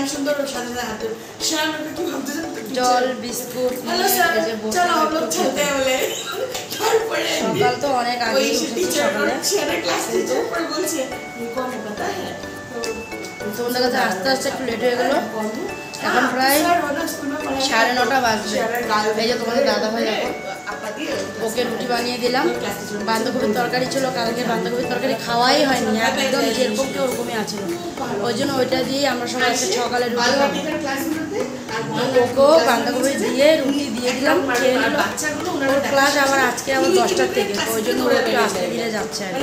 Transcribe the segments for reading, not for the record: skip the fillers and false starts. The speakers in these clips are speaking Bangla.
গান সুন্দর সাথে সাথে শায়নকে কি ভাবতে জল বিস্কুট হ্যালো স্যার চলো हम लोग चलते हैं বলে তারপরে সকাল তো অনেক আগে উঠেছি সকালে সেটা ক্লাস টিচার পর বলছে কোন पता है তো তোমাদের কাছে আস্তে আস্তে একটু লেট হয়ে গেল এখন প্রায় 9:30 বাজবে এই যে তোমাদের দাদা ভাই দেখো ওকে রুটি বানিয়ে দিলাম বাঁধাকপির তরকারি ছিল কালকে বাঁধাকপির তরকারি খাওয়াই হয়নি একদম যেরকম কি ওরকমই আছে ওই জন্য ওইটা দিয়েই আমরা সবাই আজকে সকালে রুটি খাবো ওকেও বাঁধাকপি দিয়ে রুটি দিয়ে দিলাম খেয়ে নিল ওর ক্লাস আবার আজকে আবার 10টার থেকে তো ওই জন্য ওরা একটু আসতে দিলে যাচ্ছে আর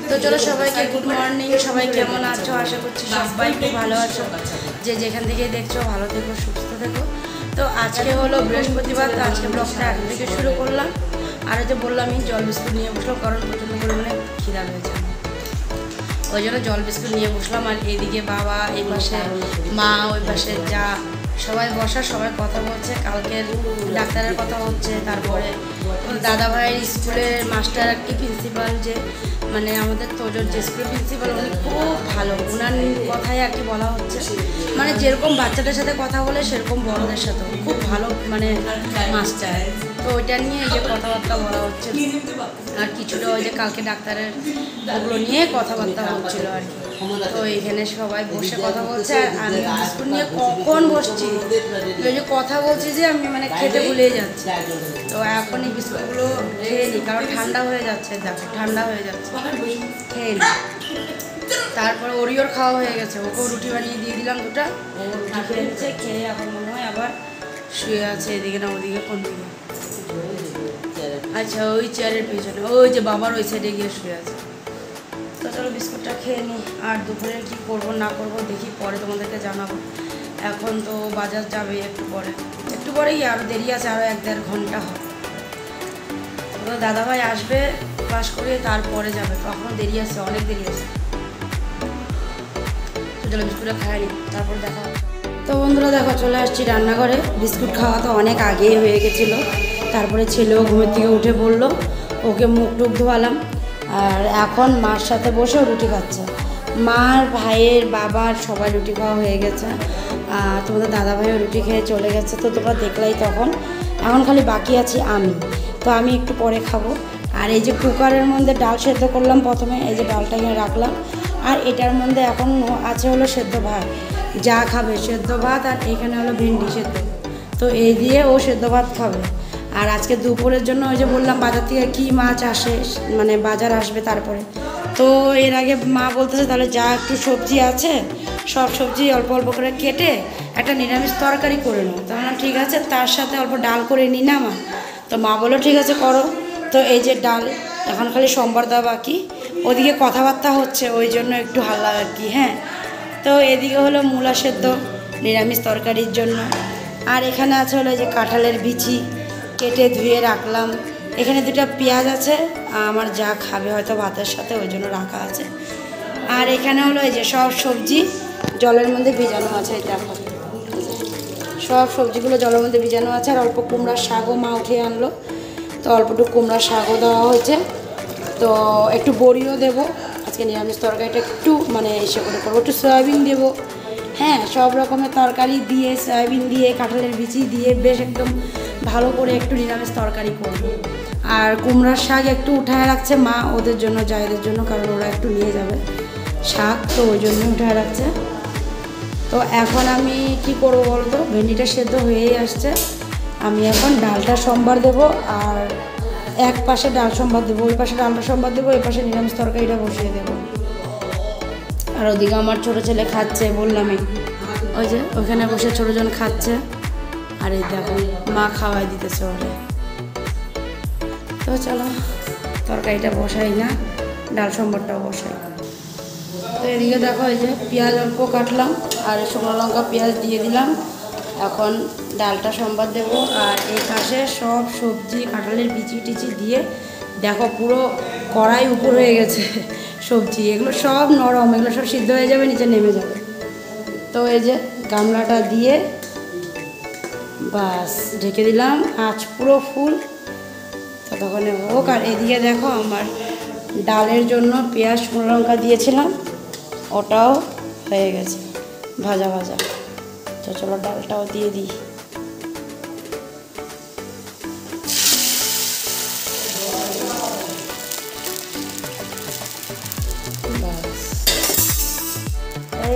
তো চলো সবাইকে গুড মর্নিং সবাই কেমন আছো আশা করছি সবাই খুব ভালো আছো যে যেখান থেকে দেখছো ভালো থেকো সুস্থ থেকো তো আজকে হলো বৃহস্পতিবার তো আজকে ব্লগটা আগে থেকে শুরু করলাম আর যে বললামই জল বিস্কুট নিয়ে বসলাম কারণ প্রচণ্ড পরিমাণে খিদা হয়েছে ওই জন্য জল বিস্কুট নিয়ে বসলাম আর এইদিকে বাবা এই পাশে মা ওই পাশে যা সবাই বসা সবাই কথা বলছে কালকে ডাক্তারের কথা হচ্ছে তারপরে দাদা ভাইয়ের স্কুলের মাস্টার আর কি প্রিন্সিপাল যে মানে আমাদের তোজোর যে স্কুলের প্রিন্সিপাল উনি খুব ভালো ওনার কথাই আর কি বলা হচ্ছে মানে যেরকম বাচ্চাদের সাথে কথা বলে সেরকম বড়দের সাথেও খুব ভালো মানে মাস্টার তো ওইটা নিয়ে এই যে কথাবার্তা বলা হচ্ছে আর কিছুটা ওই যে কালকে ডাক্তারের ওগুলো নিয়ে কথাবার্তা হচ্ছিলো আর কি তো এখানে সবাই বসে কথা বলছে আর আমি বিস্কুট নিয়ে কখন বসছি ওই যে কথা বলছি যে আমি মানে খেতে ভুলে যাচ্ছি তো এখন এই বিস্কুটগুলো খেয়ে নিই কারণ ঠান্ডা হয়ে যাচ্ছে দেখো ঠান্ডা হয়ে যাচ্ছে খেয়ে নিই তারপরে ওরিওর খাওয়া হয়ে গেছে ওকেও রুটি বানিয়ে দিয়ে দিলাম দুটা ও রুটি খেয়ে নিচ্ছে খেয়ে এখন মনে হয় আবার শুয়ে আছে এদিকে না ওদিকে কোন দিকে আচ্ছা ওই চেয়ারের পিছনে ওই যে বাবার ওই সাইডে গিয়ে শুয়ে আছে তো চলো বিস্কুটটা খেয়ে নিই আর দুপুরে কী করবো না করবো দেখি পরে তোমাদেরকে জানাবো এখন তো বাজার যাবে একটু পরেই আরও দেরি আছে আরও 1-1.5 ঘন্টা হবে তোমাদের দাদাভাই আসবে ক্লাস করে তারপরে যাবে তো এখনও দেরি আছে অনেক দেরি আছে তো চলো বিস্কুটটা খাই নিই তারপর দেখা হচ্ছে তো বন্ধুরা দেখো চলে আসছি রান্নাঘরে বিস্কুট খাওয়া তো অনেক আগেই হয়ে গেছিলো তারপরে ছেলেও ঘুমের থেকে উঠে পড়লো ওকে মুখ টুক ধোয়ালাম আর এখন মার সাথে বসেও রুটি খাচ্ছে মার ভাইয়ের বাবার সবাই রুটি খাওয়া হয়ে গেছে তোমাদের দাদা ভাইও রুটি খেয়ে চলে গেছে তো তোমরা দেখলাই তখন এখন খালি বাকি আছি আমি তো আমি একটু পরে খাবো আর এই যে কুকারের মধ্যে ডাল সেদ্ধ করলাম প্রথমে এই যে ডালটা এখানে রাখলাম আর এটার মধ্যে এখন আছে হলো সেদ্ধ ভাত যা খাবে সেদ্ধ ভাত আর এখানে হলো ভেন্ডি সেদ্ধ তো এই দিয়ে ও সেদ্ধ ভাত খাবে আর আজকে দুপুরের জন্য ওই যে বললাম বাজার থেকে কী মাছ আসে মানে বাজার আসবে তারপরে তো এর আগে মা বলতেছে তাহলে যা একটু সবজি আছে সব সবজি অল্প অল্প করে কেটে একটা নিরামিষ তরকারি করে নাও তো আমরা ঠিক আছে তার সাথে অল্প ডাল করে নিই না মা তো মা বললো ঠিক আছে করো তো এই যে ডাল এখন খালি সোমবার দেওয়া বাকি ওদিকে কথাবার্তা হচ্ছে ওই জন্য একটু হাল্লা আর কি হ্যাঁ তো এদিকে হলো মূলা সেদ্ধ নিরামিষ তরকারির জন্য আর এখানে আছে হলো যে কাঁঠালের বিচি কেটে ধুয়ে রাখলাম এখানে 2টা পেঁয়াজ আছে আমার যা খাবে হয়তো ভাতের সাথে ওই জন্য রাখা আছে আর এখানে হলো এই যে সব সবজি জলের মধ্যে ভিজানো আছে এই দেখো সব সবজিগুলো জলের মধ্যে ভিজানো আছে আর অল্প কুমড়ার শাকও মা উঠিয়ে আনলো তো অল্পটু কুমড়ার শাকও দেওয়া হয়েছে তো একটু বড়িও দেবো আজকে নিরামিষ তরকারিটা একটু মানে এসে করে করবো একটু সয়াবিন দেবো হ্যাঁ সব রকমের তরকারি দিয়ে সয়াবিন দিয়ে কাঁঠালের বিচি দিয়ে বেশ একদম ভালো করে একটু নিরামিষ তরকারি করবো আর কুমড়ার শাক একটু উঠায় রাখছে মা ওদের জন্য জায়েদের জন্য কারণ ওরা একটু নিয়ে যাবে শাক তো ওই জন্য উঠায় রাখছে তো এখন আমি কি করবো বলো তো ভেন্ডিটা সেদ্ধ হয়েই আসছে আমি এখন ডালটা সোমবার দেবো আর এক পাশে ডাল সোমবার দেবো ওই পাশে ডালটা সোমবার দেবো ওই পাশে নিরামিষ তরকারিটা বসিয়ে দেবো আর ওদিকে আমার ছোটো ছেলে খাচ্ছে বললামই ওই যে ওখানে বসে ছোটোজন খাচ্ছে আর এই দেখো মা খাওয়াই দিতেছে ওরে তো চলো তরকারিটা বসাই না ডাল সম্বরটাও বসাই তো এদিকে দেখো এই যে পেঁয়াজ অল্প কাটলাম আর শুকনো লঙ্কা পেঁয়াজ দিয়ে দিলাম এখন ডালটা সম্বার দেবো আর এই পাশে সব সবজি কাঁঠালের বিচি টিচি দিয়ে দেখো পুরো কড়াই উপর হয়ে গেছে সবজি এগুলো সব নরম এগুলো সব সিদ্ধ হয়ে যাবে নিচে নেমে যাবে তো এই যে গামলাটা দিয়ে বাস ঢেকে দিলাম আঁচ পুরো ফুল ততক্ষণে হোক আর এদিকে দেখো আমার ডালের জন্য পেঁয়াজ শুকনো লঙ্কা দিয়েছিলাম ওটাও হয়ে গেছে ভাজা ভাজা। তো চলো ডালটাও দিয়ে দিই।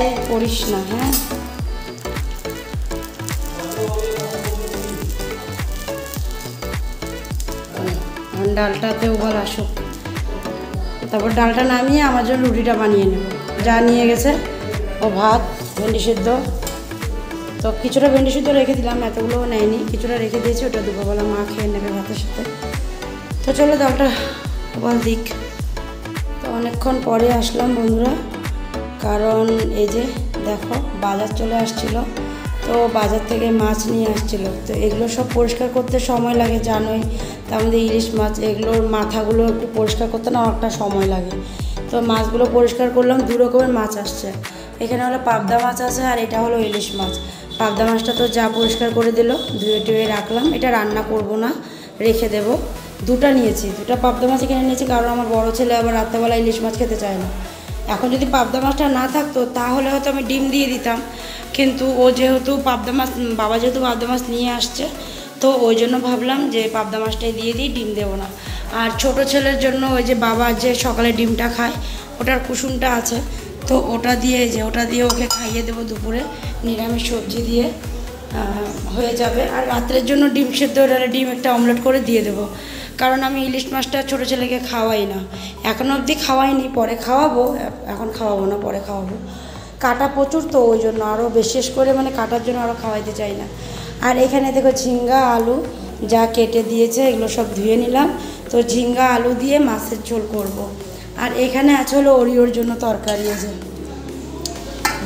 এই করিস না, হ্যাঁ। ডালটাতে উবাল আসুক, তারপর ডালটা নামিয়ে আমার জন্য রুটিটা বানিয়ে নেব। যা নিয়ে গেছে ও ভাত, ভেন্ডি সিদ্ধ, তো কিছুটা ভেন্ডি সিদ্ধ রেখে দিলাম, এতগুলোও নেয়নি, কিছুটা রেখে দিয়েছি, ওটা দুপুরবেলা মা খেয়ে নেবে ভাতের সাথে। তো চলো ডালটা উবাল দিক। তো অনেকক্ষণ পরে আসলাম বন্ধুরা, কারণ এই যে দেখো বাজার চলে আসছিলো, তো বাজার থেকে মাছ নিয়ে আসছিল। তো এগুলো সব পরিষ্কার করতে সময় লাগে জানোই, তার মধ্যে ইলিশ মাছ, এগুলোর মাথাগুলো একটু পরিষ্কার করতে না অনেকটা সময় লাগে। তো মাছগুলো পরিষ্কার করলাম, দু রকমের মাছ আসছে। এখানে হলো পাবদা মাছ আছে আর এটা হলো ইলিশ মাছ। পাবদা মাছটা তো যা পরিষ্কার করে দিল, ধুয়ে টুয়ে রাখলাম, এটা রান্না করব না, রেখে দেব। দুটা নিয়েছি, দুটা পাবদা মাছ এখানে নিয়েছি, কারণ আমার বড় ছেলে আবার রাত্রেবেলা ইলিশ মাছ খেতে চায় না। এখন যদি পাবদা মাছটা না থাকতো তাহলে হয়তো আমি ডিম দিয়ে দিতাম, কিন্তু ও যেহেতু পাবদা মাছ, বাবা যেহেতু পাবদা মাছ নিয়ে আসছে, তো ওই জন্য ভাবলাম যে পাবদা মাছটাই দিয়ে দিই, ডিম দেবো না। আর ছোট ছেলের জন্য ওই যে বাবা যে সকালে ডিমটা খায়, ওটার কুসুমটা আছে, তো ওটা দিয়ে ওকে খাইয়ে দেবো দুপুরে, নিরামিষ সবজি দিয়ে হয়ে যাবে। আর রাত্রের জন্য ডিম সেদ্ধ, ডিম একটা অমলেট করে দিয়ে দেবো, কারণ আমি ইলিশ মাছটা ছোটো ছেলেকে খাওয়াই না, এখনও অবধি খাওয়াইনি, পরে খাওয়াবো, এখন খাওয়াবো না, পরে খাওয়াবো। কাটা প্রচুর, তো ওই জন্য আরও বিশেষ করে মানে কাটার জন্য আরও খাওয়াইতে চাই না। আর এখানে দেখো ঝিঙ্গা আলু যা কেটে দিয়েছে, এগুলো সব ধুয়ে নিলাম। তো ঝিঙ্গা আলু দিয়ে মাছের ঝোল করব। আর এখানে আছে হলো ওরিওর জন্য তরকারি, আছে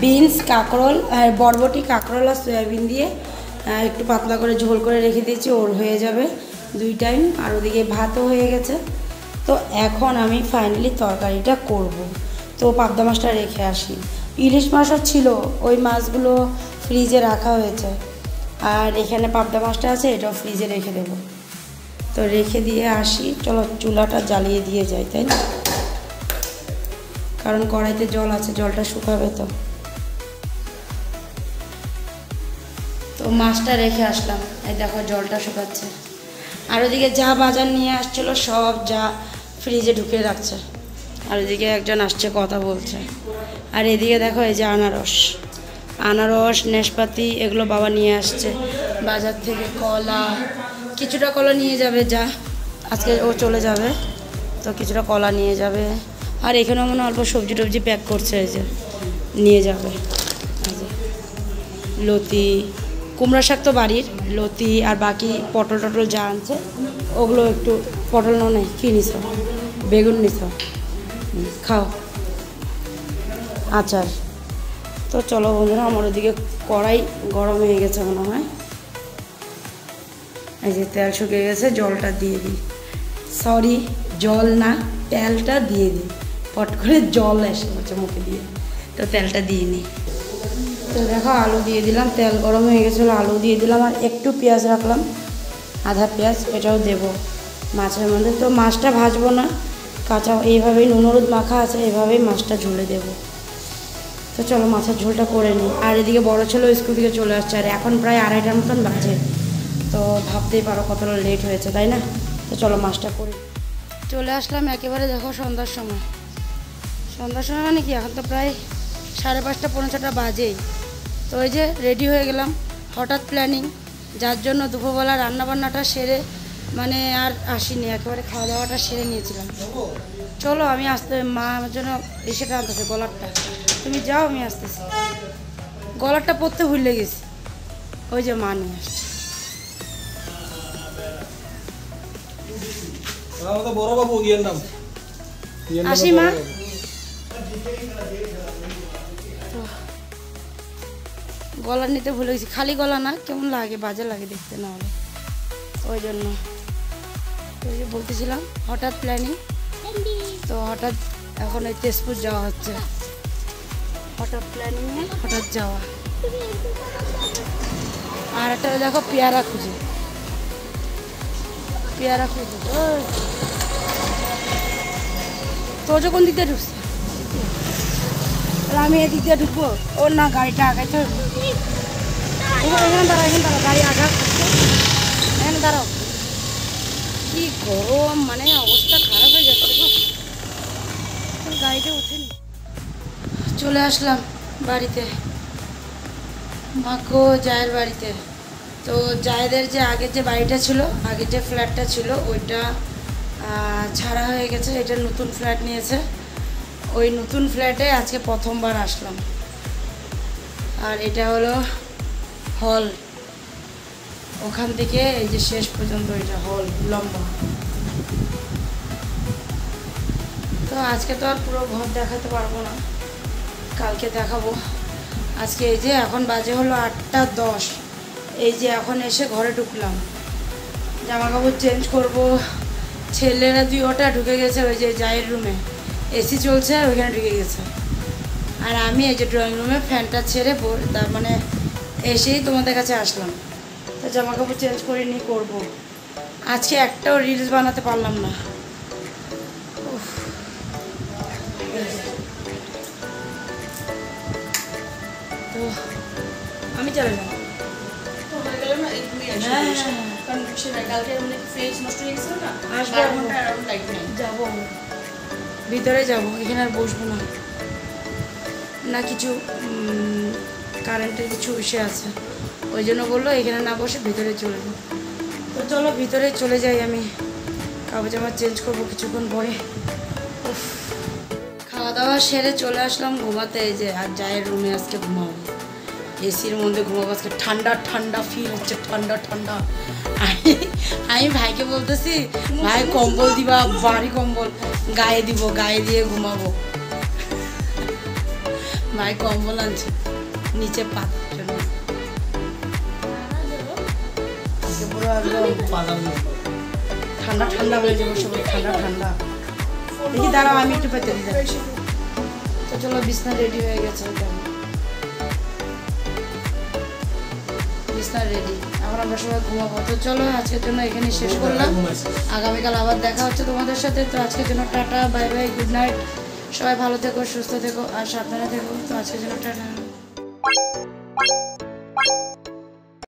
বিনস, কাঁকরোল, আর বরবটি, কাঁকরোল আর সয়াবিন দিয়ে একটু পাতলা করে ঝোল করে রেখে দিয়েছি, ওর হয়ে যাবে 2 টাইম। আর ওদিকে ভাতও হয়ে গেছে। তো এখন আমি ফাইনালি তরকারিটা করব। তো পাবদা মাছটা রেখে আসি, ইলিশ মাছও ছিল, ওই মাছগুলো ফ্রিজে রাখা হয়েছে, আর এখানে পাবদা মাছটা আছে, এটাও ফ্রিজে রেখে দেব। তো রেখে দিয়ে আসি, চলো চুলাটা জ্বালিয়ে দিয়ে যাই, তাই না, কারণ কড়াইতে জল আছে, জলটা শুকাবে। তো মাছটা রেখে আসলাম, এই দেখো জলটা শুকাচ্ছে। আর ওদিকে যা বাজার নিয়ে আসছিল সব যা ফ্রিজে ঢুকে রাখছে। আর ওদিকে একজন আসছে, কথা বলছে। আর এদিকে দেখো এই যে আনারস, নেশপাতি, এগুলো বাবা নিয়ে আসছে বাজার থেকে। কলা, কিছুটা কলা নিয়ে যাবে, যা আজকে ও চলে যাবে, তো কিছুটা কলা নিয়ে যাবে। আর এখানেও মনে অল্প সবজি টবজি প্যাক করছে, এই যে নিয়ে যাবে। এই যে লতি, কুমড়া শাক তো বাড়ির, লতি, আর বাকি পটল টটল যা আনছে ওগুলো একটু, পটল নেই, কী নিছ, বেগুন নিছ, খাও, আচার। তো চলো বন্ধুরা, আমার ওদিকে কড়াই গরম হয়ে গেছে মনে হয়, এই যে তেল শুকিয়ে গেছে, জলটা দিয়ে দিই, সরি জল না, তেলটা দিয়ে দিই, পট করে জল এসে হচ্ছে মুখে দিয়ে, তো তেলটা দিয়ে নিই। তো দেখো আলু দিয়ে দিলাম, তেল গরম হয়ে গেছিলো, আলু দিয়ে দিলাম, আর একটু পেঁয়াজ রাখলাম, আধা পেঁয়াজ, এটাও দেবো মাছের মধ্যে। তো মাছটা ভাজবো না, কাঁচা এইভাবেই নুন হলুদ মাখা আছে, এইভাবেই মাছটা ঝুলে দেবো। তো চলো মাছের ঝোলটা করে নিই। আর এদিকে বড় ছেলেও স্কুল থেকে চলে আসছে, আর এখন প্রায় 2:30টার মতন বাজে, তো ভাবতেই পারো কতটা লেট হয়েছে, তাই না। তো চলো মাছটা করি। চলে আসলাম একেবারে দেখো সন্ধ্যার সময় মানে কি, এখন তো প্রায় 5:30 পৌনে 6টা বাজেই। তো ওই যে রেডি হয়ে গেলাম, হঠাৎ প্ল্যানিং, যার জন্য দুপুরবেলা রান্নাবান্নাটা সেরে মানে আর আসিনি, একেবারে খাওয়া দাওয়াটা সেরে নিয়েছিলাম। চলো আমি আসতে, মা আমার জন্য এসেটা আনতেছে, গলারটা, তুমি যাও আমি আসতেছি, গলারটা পরতে ভুলে গেছি, ওই যে মা নিয়ে আসছে। আসি মা। গলা নিতে ভুলে গেছি, খালি গলা না, কেমন লাগে, বাজে লাগে দেখতে, না হলে ওই জন্য। ওই যে বলতেছিলাম হঠাৎ প্ল্যানিং, তো হঠাৎ এখন এই তেজপুর যাওয়া হচ্ছে, হঠাৎ প্ল্যানিংয়ে হঠাৎ যাওয়া। আর একটা দেখো পেয়ারা খুঁজে, তোর যখন দিতে ঢুকছে, তাহলে আমি এদিক দিয়ে ঢুকবো। ওর না গাড়িটা আগাইতে হবে। এখানে দাঁড়াও, এখানে দাঁড়াও, গাড়ি আগা এখানে দাঁড়াও। কি গরম, মানে অবস্থা খারাপ হয়ে যাচ্ছে গো। গাড়িটা উঠেনি। চলে আসলাম বাড়িতে, মাকো জায়ের বাড়িতে। তো জায়েদের যে আগের যে বাড়িটা ছিল, আগের যে ফ্ল্যাটটা ছিল ওইটা ছাড়া হয়ে গেছে, এটা নতুন ফ্ল্যাট নিয়েছে। ওই নতুন ফ্ল্যাটে আজকে প্রথমবার আসলাম। আর এটা হলো হল, ওখান থেকে এই যে শেষ পর্যন্ত এটা হল লম্বা। তো আজকে তো আর পুরো ঘর দেখাতে পারবো না, কালকে দেখাবো। আজকে এই যে এখন বাজে হলো 8:10, এই যে এখন এসে ঘরে ঢুকলাম, জামা কাপড় চেঞ্জ করব। ছেলেরা দুইটা ঢুকে গেছে ওই যে জায়ের রুমে, এসি চলছে ওইখানে ঢুকে গেছে। আর আমি এই যে ড্রয়িং রুমে ফ্যানটা ছেড়ে তার মানে এসেই তোমাদের কাছে আসলাম। তো জামা কাপড় চেঞ্জ করে নিয়ে করবো। আজকে একটাও রিলস বানাতে পারলাম না। তো আমি চলে যাব। তো হয়ে গেল না, এই তুমি আসো। হ্যাঁ, কারণ সে কালকে মানে ফেস নষ্ট হয়ে গেছিল না, আসবো। 12 ঘন্টা অ্যারাউন্ড লাইট নেই। যাবো ভিতরে, যাবো, এখানে আর বসবো না। না কিছু কারেন্টের কিছু ইস্যু আছে, ওই জন্য বললো এখানে না বসে ভিতরে চলে যাবো। তো চলো ভিতরে চলে যাই, আমি কাপড় জামা চেঞ্জ করবো কিছুক্ষণ পরে। খাওয়া দাওয়া সেরে চলে আসলাম ঘুমাতে। এই যে আর জায়ের রুমে আজকে ঘুমাবো, এসির মধ্যে ঘুমাবো। আজকে ঠান্ডা ঠান্ডা ফিল হচ্ছে, ঠান্ডা ঠান্ডা। আমি ভাইকে বলতেছি, ভাই কম্বল দিবা, ভারী কম্বল গায়ে দিব, গায়ে দিয়ে ঘুমাবো। ভাই কম্বল আনছে নিচে পাতার জন্য। পুরো একদম ঠান্ডা ঠান্ডা হয়ে যাবো সবাই, ঠান্ডা ঠান্ডা। দেখি দাঁড়াও, আমি একটু পেতে দিই। তো চলো, বিছনা রেডি হয়ে গেছে, বিছনা রেডি, এখন আমরা সবাই ঘুমাবো। তো চলো আজকের জন্য এখানে শেষ করলাম, আগামীকাল আবার দেখা হচ্ছে তোমাদের সাথে। তো আজকের জন্য tata, bye bye, good night. সবাই ভালো থেকো, সুস্থ থেকো আর সাবধানে থেকো। তো আজকের জন্য টাটা।